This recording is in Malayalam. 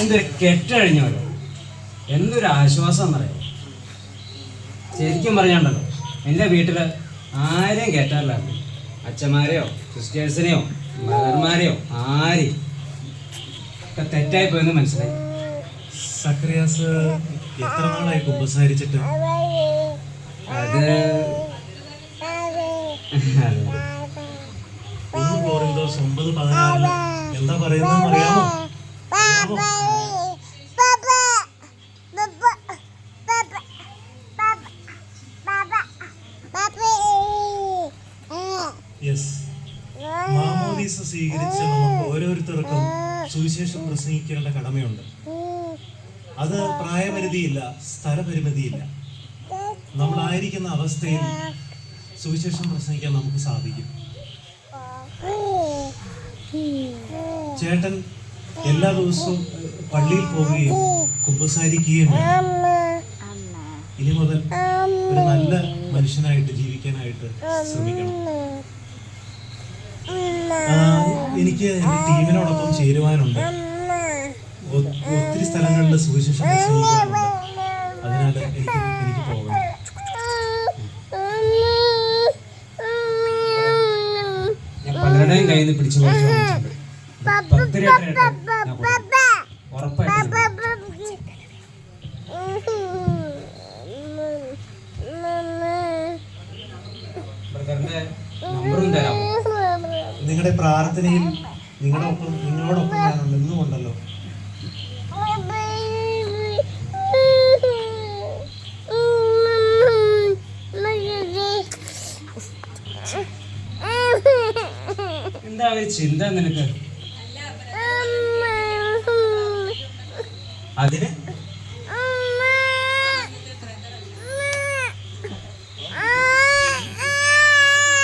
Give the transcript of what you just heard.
എന്തൊരു കെട്ടഴിഞ്ഞോലോ, എന്തൊരു ആശ്വാസം എന്നറിയാം. ശരിക്കും പറഞ്ഞാണ്ടല്ലോ, എൻ്റെ വീട്ടിൽ ആരെയും കയറ്റാറില്ലായിരുന്നു. അച്ഛന്മാരെയോ സിസ്റ്റേഴ്സിനെയോ ബ്രദർമാരെയോ ആരെയും ഒക്കെ തെറ്റായി പോയെന്ന് മനസ്സിലായി. സക്രിയാസ് എത്ര നാളായി കുമ്പസാരിച്ചിട്ട്? അത് 1 കൊരിന്തോസ് 9:16 എന്താ പറയുന്നതെന്ന് അറിയാമോ? യെസ്, മാമോദീസ സ്വീകരിച്ച നമുക്ക് ഓരോരുത്തർക്കും സുവിശേഷം പ്രസംഗിക്കേണ്ട കടമയുണ്ട്. അത് പ്രായപരിധിയില്ല, സ്ഥലപരിമിതിയില്ല. നമ്മളായിരിക്കുന്ന അവസ്ഥയിൽ സുവിശേഷം പ്രസംഗിക്കാൻ നമുക്ക് സാധിക്കും. ചേട്ടൻ എല്ലാ ദിവസവും പള്ളിയിൽ പോവുകയും കുമ്പസാരിക്കുകയും വേണം. ഇനി മുതൽ ഒരു നല്ല മനുഷ്യനായിട്ട് ജീവിക്കാനായിട്ട് ശ്രമിക്കണം. എനിക്ക് എൻ്റെ ടീമിനോടൊപ്പം ചേരുവാനുണ്ട്. ഒത്തിരി സ്ഥലങ്ങളിൽ സുവിശേഷം പ്രസംഗിക്കാറുണ്ട്. അതിനാൽ എനിക്ക് പോകണം. ഞാൻ പലരുടെയും കയ്യിൽ നിന്ന് പിടിച്ചു ഉറപ്പായിട്ട്. ബ്രദറിന്റെ നമ്പറും തരാമോ? നിങ്ങളുടെ പ്രാർത്ഥനയിൽ നിങ്ങളോടൊപ്പം ഞാൻ നിന്നുകൊണ്ടല്ലോ. എന്താ ഒരു ചിന്ത നിനക്ക്? അതിന്